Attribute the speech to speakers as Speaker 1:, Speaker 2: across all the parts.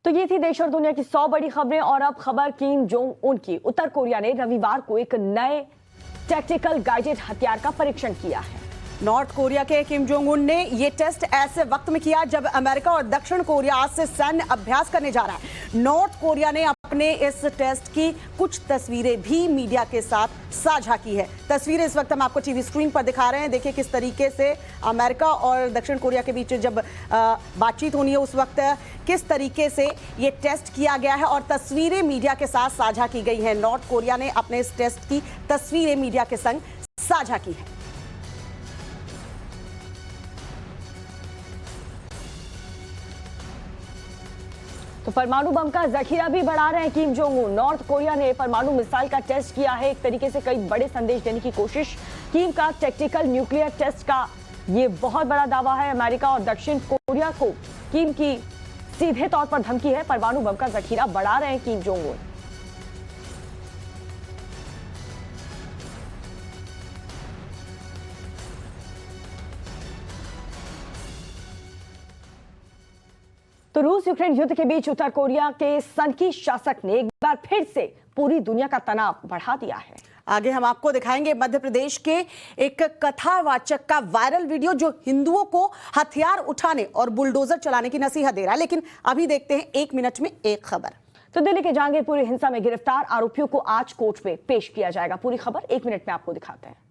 Speaker 1: तो ये थी देश और दुनिया की 100 बड़ी खबरें। और अब खबर किम जोंग उन की। उत्तर कोरिया ने रविवार को एक नए टैक्टिकल गाइडेड हथियार का परीक्षण किया है।
Speaker 2: नॉर्थ कोरिया के किम जोंग उन ने यह टेस्ट ऐसे वक्त में किया जब अमेरिका और दक्षिण कोरिया आज से सैन्य अभ्यास करने जा रहा है। नॉर्थ कोरिया ने अपने इस टेस्ट की कुछ तस्वीरें भी मीडिया के साथ साझा की है। तस्वीरें इस वक्त हम आपको टीवी स्क्रीन पर दिखा रहे हैं। देखिए किस तरीके से अमेरिका और दक्षिण कोरिया के बीच जब बातचीत होनी है उस वक्त किस तरीके से ये टेस्ट किया गया है और तस्वीरें मीडिया के साथ साझा की गई हैं। नॉर्थ कोरिया ने अपने इस टेस्ट की तस्वीरें मीडिया के संग साझा की है।
Speaker 1: तो परमाणु बम का जखीरा भी बढ़ा रहे हैं Kim Jong Un. North Korea ने परमाणु मिसाइल का टेस्ट किया है। एक तरीके से कई बड़े संदेश देने की कोशिश। किम का टैक्टिकल न्यूक्लियर टेस्ट का ये बहुत बड़ा दावा है। अमेरिका और दक्षिण कोरिया को किम की सीधे तौर पर धमकी है। परमाणु बम का जखीरा बढ़ा रहे हैं किम जोंग उन। तो रूस यूक्रेन युद्ध के बीच उत्तर कोरिया के सनकी शासक ने एक बार फिर से पूरी दुनिया का तनाव बढ़ा दिया है।
Speaker 2: आगे हम आपको दिखाएंगे मध्य प्रदेश के एक कथावाचक का वायरल वीडियो जो हिंदुओं को हथियार उठाने और बुलडोजर चलाने की नसीहत दे रहा है। लेकिन अभी देखते हैं 1 मिनट में एक खबर।
Speaker 1: तो दिल्ली के जहांगीरपुरी हिंसा में गिरफ्तार आरोपियों को आज कोर्ट में पेश किया जाएगा। पूरी खबर 1 मिनट में आपको दिखाते हैं।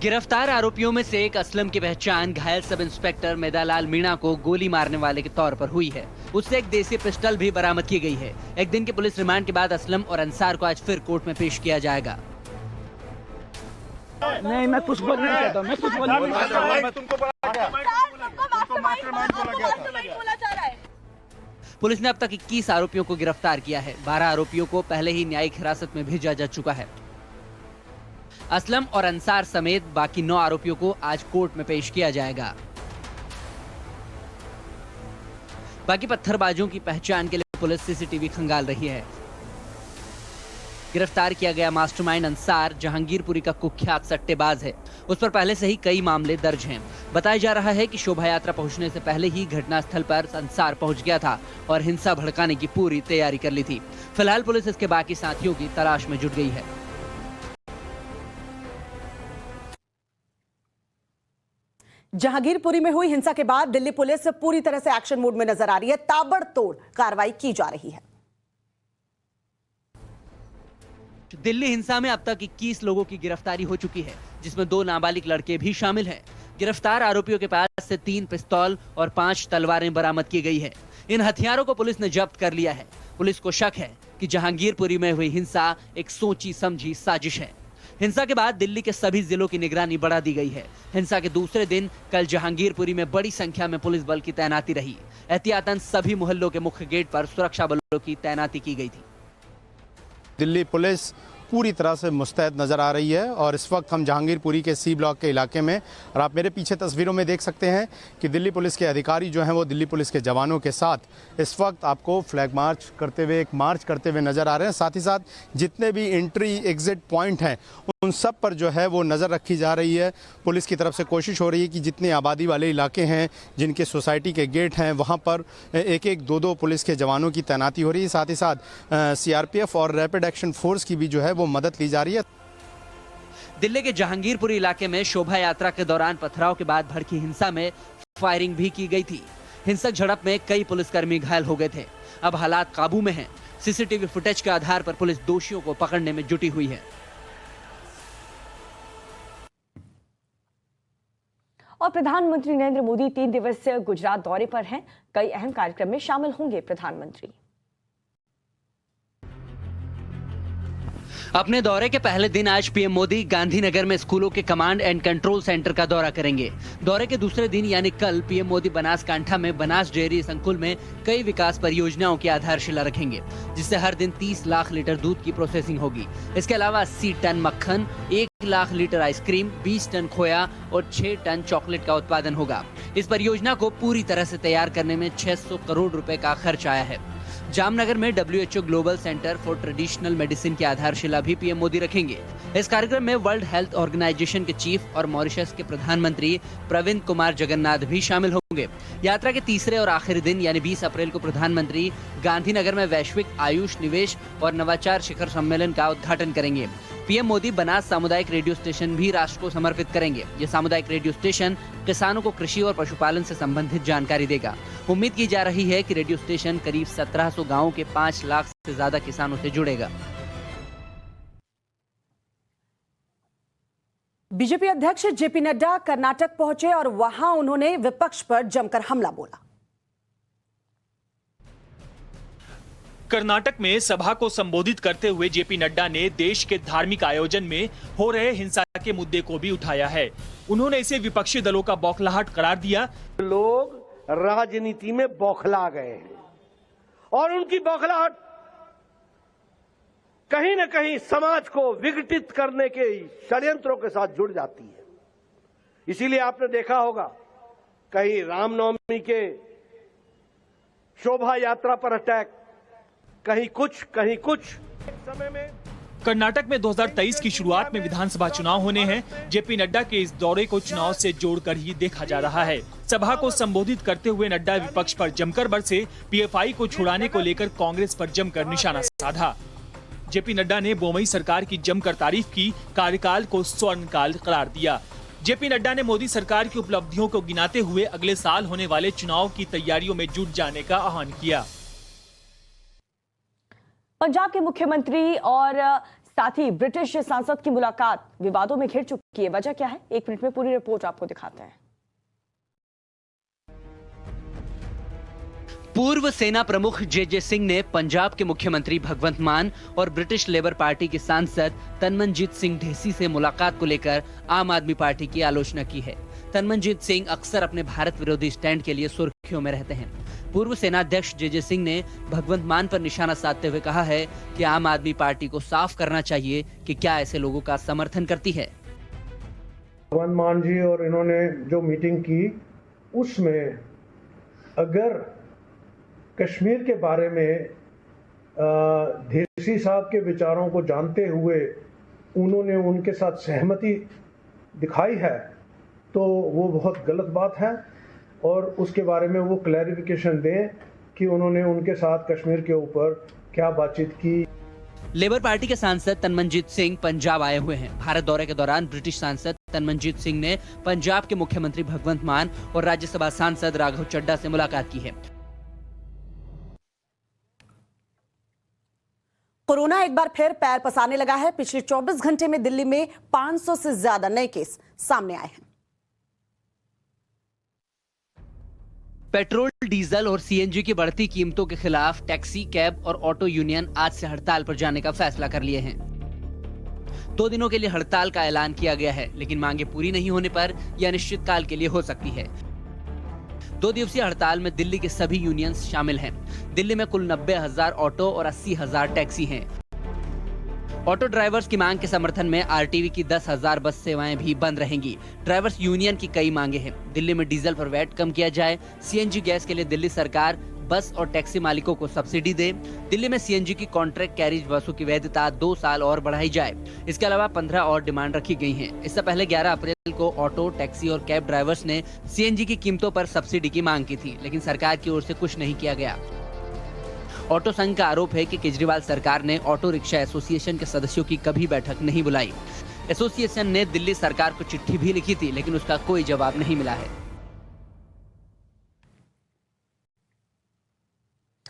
Speaker 3: गिरफ्तार आरोपियों में से एक असलम की पहचान घायल सब इंस्पेक्टर मेदालाल मीणा को गोली मारने वाले के तौर पर हुई है। उससे एक देसी पिस्टल भी बरामद की गई है। एक दिन के पुलिस रिमांड के बाद असलम और अंसार को आज फिर कोर्ट में पेश किया जाएगा।
Speaker 4: नहीं, मैं कुछ बोल नहीं कहता। मैं कुछ बोल नहीं कहता।
Speaker 3: पुलिस ने अब तक 21 आरोपियों को गिरफ्तार किया है। 12 आरोपियों को पहले ही न्यायिक हिरासत में भेजा जा चुका है। असलम और अंसार समेत बाकी 9 आरोपियों को आज कोर्ट में पेश किया जाएगा। बाकी पत्थरबाजों की पहचान के लिए पुलिस सीसीटीवी खंगाल रही है। गिरफ्तार किया गया मास्टरमाइंड अंसार जहांगीरपुरी का कुख्यात सट्टेबाज है। उस पर पहले से ही कई मामले दर्ज हैं। बताया जा रहा है कि शोभा यात्रा पहुंचने से पहले ही घटनास्थल पर अंसार पहुंच गया था और हिंसा भड़काने की पूरी तैयारी कर ली थी। फिलहाल पुलिस इसके बाकी साथियों की तलाश में जुट गई है।
Speaker 2: जहांगीरपुरी में हुई हिंसा के बाद दिल्ली पुलिस पूरी तरह से एक्शन मोड में नजर आ रही है। ताबड़तोड़ कार्रवाई की जा रही है।
Speaker 3: दिल्ली हिंसा में अब तक 21 लोगों की गिरफ्तारी हो चुकी है, जिसमें 2 नाबालिग लड़के भी शामिल हैं। गिरफ्तार आरोपियों के पास से 3 पिस्तौल और 5 तलवारें बरामद की गई है। इन हथियारों को पुलिस ने जब्त कर लिया है। पुलिस को शक है कि जहांगीरपुरी में हुई हिंसा एक सोची समझी साजिश है। हिंसा के बाद दिल्ली के सभी जिलों की निगरानी बढ़ा दी गई है। हिंसा के दूसरे दिन कल जहांगीरपुरी में बड़ी संख्या में पुलिस बल की तैनाती रही। एहतियातन सभी मोहल्लों के मुख्य गेट पर सुरक्षा बलों की तैनाती की गई थी।
Speaker 5: दिल्ली पुलिस पूरी तरह से मुस्तैद नज़र आ रही है और इस वक्त हम जहांगीरपुरी के सी ब्लॉक के इलाके में, और आप मेरे पीछे तस्वीरों में देख सकते हैं कि दिल्ली पुलिस के अधिकारी जो हैं वो दिल्ली पुलिस के जवानों के साथ इस वक्त आपको फ्लैग मार्च करते हुए, एक मार्च करते हुए नज़र आ रहे हैं। साथ ही साथ जितने भी एंट्री एग्जिट पॉइंट हैं उन सब पर जो है वो नज़र रखी जा रही है। पुलिस की तरफ से कोशिश हो रही है कि जितने आबादी वाले इलाके हैं, जिनके सोसाइटी के गेट हैं, वहाँ पर 1-1, 2-2 पुलिस के जवानों की तैनाती हो रही है। साथ ही साथ सीआरपीएफ और रैपिड एक्शन फोर्स की भी जो है वो मदद ली जा रही है।
Speaker 3: दिल्ली के जहांगीरपुरी इलाके में शोभा यात्रा के दौरान पथराव के बाद भड़की हिंसा में फायरिंग भी की गई थी। हिंसक झड़प में कई पुलिसकर्मी घायल हो गए थे। अब हालात काबू में हैं। सीसीटीवी फुटेज के आधार पर पुलिस दोषियों को पकड़ने में जुटी हुई है।
Speaker 1: और प्रधानमंत्री नरेंद्र मोदी 3 दिवसीय गुजरात दौरे पर हैं। कई अहम कार्यक्रम में शामिल होंगे प्रधानमंत्री।
Speaker 3: अपने दौरे के पहले दिन आज पीएम मोदी गांधीनगर में स्कूलों के कमांड एंड कंट्रोल सेंटर का दौरा करेंगे। दौरे के दूसरे दिन यानी कल पीएम मोदी बनासकांठा में बनास डेयरी संकुल में कई विकास परियोजनाओं की आधारशिला रखेंगे, जिससे हर दिन 30 लाख लीटर दूध की प्रोसेसिंग होगी। इसके अलावा 80 टन मक्खन, 1 लाख लीटर आइसक्रीम, 20 टन खोया और 6 टन चॉकलेट का उत्पादन होगा। इस परियोजना को पूरी तरह से तैयार करने में 600 करोड़ रुपए का खर्च आया है। जामनगर में WHO global centre for traditional medicine की आधारशिला भी पीएम मोदी रखेंगे। इस कार्यक्रम में वर्ल्ड हेल्थ ऑर्गेनाइजेशन के चीफ और मॉरिशस के प्रधानमंत्री प्रविंद कुमार जगन्नाथ भी शामिल होंगे। यात्रा के तीसरे और आखिरी दिन यानी 20 अप्रैल को प्रधानमंत्री गांधीनगर में वैश्विक आयुष निवेश और नवाचार शिखर सम्मेलन का उद्घाटन करेंगे। पीएम मोदी बनास सामुदायिक रेडियो स्टेशन भी राष्ट्र को समर्पित करेंगे। ये सामुदायिक रेडियो स्टेशन किसानों को कृषि और पशुपालन से संबंधित जानकारी देगा। उम्मीद की जा रही है कि रेडियो स्टेशन करीब 1700 गाँवों के 5 लाख से ज्यादा किसानों से जुड़ेगा।
Speaker 2: बीजेपी अध्यक्ष जेपी नड्डा कर्नाटक पहुंचे और वहां उन्होंने विपक्ष पर जमकर हमला बोला।
Speaker 6: कर्नाटक में सभा को संबोधित करते हुए जेपी नड्डा ने देश के धार्मिक आयोजन में हो रहे हिंसा के मुद्दे को भी उठाया है। उन्होंने इसे विपक्षी दलों का बौखलाहट करार दिया।
Speaker 7: लोग राजनीति में बौखला गए हैं और उनकी बौखलाहट कहीं न कहीं समाज को विघटित करने के षड्यंत्रों के साथ जुड़ जाती है। इसीलिए आपने देखा होगा कहीं रामनवमी के शोभा यात्रा पर अटैक, कहीं कुछ समय में
Speaker 6: कर्नाटक में 2023 की शुरुआत में विधानसभा चुनाव होने हैं। जेपी नड्डा के इस दौरे को चुनाव से जोड़कर ही देखा जा रहा है। सभा को संबोधित करते हुए नड्डा विपक्ष पर जमकर बरसे। पीएफआई को छुड़ाने को लेकर कांग्रेस पर जमकर निशाना साधा। जेपी नड्डा ने बोमई सरकार की जमकर तारीफ की, कार्यकाल को स्वर्णकाल करार दिया। जेपी नड्डा ने मोदी सरकार की उपलब्धियों को गिनाते हुए अगले साल होने वाले चुनाव की तैयारियों में जुट जाने का आह्वान किया।
Speaker 1: पंजाब के मुख्यमंत्री और साथ ही ब्रिटिश सांसद की मुलाकात विवादों में घिर चुकी है। वजह क्या है, 1 मिनट में पूरी रिपोर्ट आपको दिखाते हैं।
Speaker 3: पूर्व सेना प्रमुख जे सिंह ने पंजाब के मुख्यमंत्री भगवंत मान और ब्रिटिश लेबर पार्टी के सांसद तनमनजीत सिंह ढेसी से मुलाकात को लेकर आम आदमी पार्टी की आलोचना की है। तनमनजीत सिंह अक्सर अपने भारत विरोधी स्टैंड के लिए सुर्खियों में रहते हैं। पूर्व सेनाध्यक्ष जे सिंह ने भगवंत मान पर निशाना साधते हुए कहा है कि आम आदमी पार्टी को साफ करना चाहिए कि क्या ऐसे लोगों का समर्थन करती है।
Speaker 8: भगवंत मान जी और इन्होंने जो मीटिंग की उसमें अगर कश्मीर के बारे में ढेसी साहब के विचारों को जानते हुए उन्होंने उनके साथ सहमति दिखाई है तो वो बहुत गलत बात है और उसके बारे में वो क्लैरिफिकेशन दें कि उन्होंने उनके साथ कश्मीर के ऊपर क्या बातचीत की।
Speaker 3: लेबर पार्टी के सांसद तनमनजीत सिंह पंजाब आए हुए हैं। भारत दौरे के दौरान ब्रिटिश सांसद तनमनजीत सिंह ने पंजाब के मुख्यमंत्री भगवंत मान और राज्यसभा सांसद राघव चड्ढा से मुलाकात की है।
Speaker 2: कोरोना एक बार फिर पैर पसारने लगा है। पिछले 24 घंटे में दिल्ली में 500 से ज्यादा नए केस सामने आए हैं।
Speaker 3: पेट्रोल, डीजल और सीएनजी की बढ़ती कीमतों के खिलाफ टैक्सी, कैब और ऑटो यूनियन आज से हड़ताल पर जाने का फैसला कर लिए हैं। 2 दिनों के लिए हड़ताल का ऐलान किया गया है, लेकिन मांगे पूरी नहीं होने पर यह अनिश्चितकाल के लिए हो सकती है। 2 दिवसीय हड़ताल में दिल्ली के सभी यूनियंस शामिल हैं। दिल्ली में कुल 90,000 ऑटो और 80,000 टैक्सी हैं। ऑटो ड्राइवर्स की मांग के समर्थन में आरटीवी की 10,000 बस सेवाएं भी बंद रहेंगी। ड्राइवर्स यूनियन की कई मांगे हैं। दिल्ली में डीजल पर वैट कम किया जाए, सीएनजी गैस के लिए दिल्ली सरकार बस और टैक्सी मालिकों को सब्सिडी दे, दिल्ली में सीएनजी की कॉन्ट्रैक्ट कैरिज बसों की वैधता 2 साल और बढ़ाई जाए। इसके अलावा 15 और डिमांड रखी गई हैं। इससे पहले 11 अप्रैल को ऑटो, टैक्सी और कैब ड्राइवर्स ने सीएनजी की कीमतों पर सब्सिडी की मांग की थी, लेकिन सरकार की ओर से कुछ नहीं किया गया। ऑटो संघ का आरोप है कि केजरीवाल सरकार ने ऑटो रिक्शा एसोसिएशन के सदस्यों की कभी बैठक नहीं बुलाई। एसोसिएशन ने दिल्ली सरकार को चिट्ठी भी लिखी थी, लेकिन उसका कोई जवाब नहीं मिला है।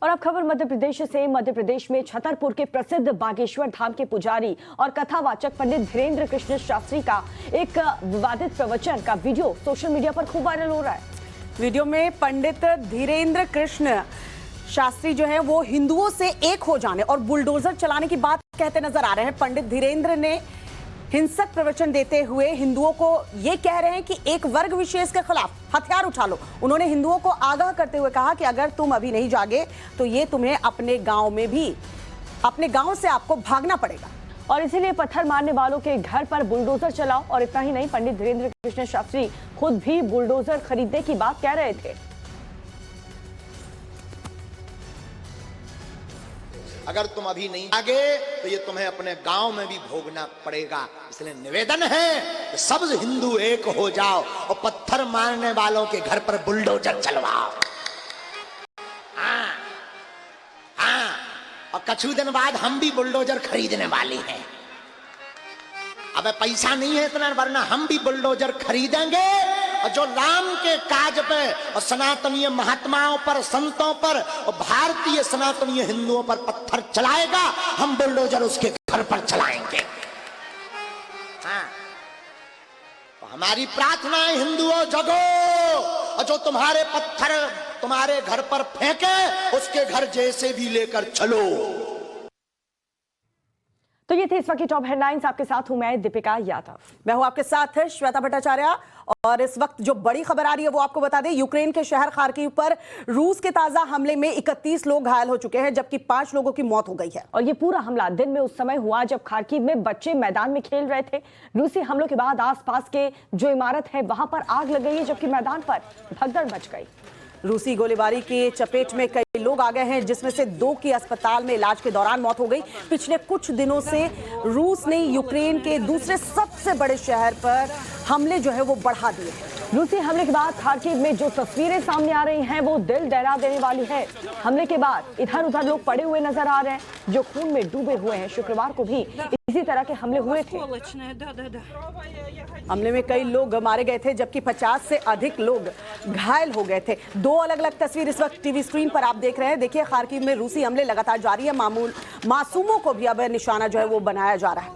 Speaker 1: और अब खबर मध्य प्रदेश से। मध्य प्रदेश में छतरपुर के प्रसिद्ध बागेश्वर धाम के पुजारी और कथावाचक पंडित धीरेन्द्र कृष्ण शास्त्री का एक विवादित प्रवचन का वीडियो सोशल मीडिया पर खूब वायरल हो रहा है।
Speaker 2: वीडियो में पंडित धीरेन्द्र कृष्ण शास्त्री जो है वो हिंदुओं से एक हो जाने और बुलडोजर चलाने की बात कहते नजर आ रहे हैं। पंडित धीरेन्द्र ने हिंसक प्रवचन देते हुए हिंदुओं को ये कह रहे हैं कि एक वर्ग विशेष के खिलाफ हथियार उठा लो। उन्होंने हिंदुओं को आगाह करते हुए कहा कि अगर तुम अभी नहीं जागे तो ये तुम्हें अपने गांव से आपको भागना पड़ेगा
Speaker 1: और इसीलिए पत्थर मारने वालों के घर पर बुलडोजर चलाओ। और इतना ही नहीं, पंडित धीरेन्द्र कृष्ण शास्त्री खुद भी बुलडोजर खरीदने की बात कह रहे थे।
Speaker 9: अगर तुम अभी नहीं आगे तो ये तुम्हें अपने गांव में भी भोगना पड़ेगा। इसलिए निवेदन है कि सब हिंदू एक हो जाओ और पत्थर मारने वालों के घर पर बुलडोजर चलवाओ। हाँ, हाँ, और कुछ दिन बाद हम भी बुलडोजर खरीदने वाले हैं। अब पैसा नहीं है इतना, वरना हम भी बुलडोजर खरीदेंगे और जो राम के काज पे और सनातनीय महात्माओं पर, संतों पर और भारतीय सनातनीय हिंदुओं पर पत्थर चलाएगा, हम बुलडोजर उसके घर पर चलाएंगे। हाँ, तो हमारी प्रार्थना है हिंदुओं जगो, और जो तुम्हारे पत्थर तुम्हारे घर पर फेंके उसके घर जैसे भी लेकर चलो।
Speaker 1: तो ये थे इस वक्त की टॉप हेडलाइंस। आपके साथ हूं मैं दीपिका यादव।
Speaker 2: मैं हूं आपके साथ श्वेता भट्टाचार्य। और इस वक्त जो बड़ी खबर आ रही है वो आपको बता दें, यूक्रेन के शहर खार्किव पर रूस के ताजा हमले में 31 लोग घायल हो चुके हैं, जबकि 5 लोगों की मौत हो गई है।
Speaker 1: और ये पूरा हमला दिन में उस समय हुआ जब खार्किव में बच्चे मैदान में खेल रहे थे। रूसी हमलों के बाद आसपास के जो इमारत है वहां पर आग लग गई है, जबकि मैदान पर भगदड़ मच गई।
Speaker 2: रूसी गोलीबारी की चपेट में कई लोग आ गए हैं, जिसमें से 2 की अस्पताल में इलाज के दौरान मौत हो गई। पिछले कुछ दिनों से रूस ने यूक्रेन के दूसरे सबसे बड़े शहर पर हमले जो है वो बढ़ा दिए हैं।
Speaker 1: रूसी हमले के बाद खार्किव में जो तस्वीरें सामने आ रही हैं वो दिल दहला देने वाली है। हमले के बाद इधर उधर लोग पड़े हुए नजर आ रहे हैं जो खून में डूबे हुए हैं। शुक्रवार को भी इसी तरह के हमले हुए थे।
Speaker 2: हमले में कई लोग मारे गए थे, जबकि 50 से अधिक लोग घायल हो गए थे। 2 अलग-अलग तस्वीर इस वक्त टीवी स्क्रीन पर आप देख रहे हैं। देखिए, खार्किव में रूसी हमले लगातार जारी है। मासूमों को भी अब निशाना जो है वो बनाया जा रहा है।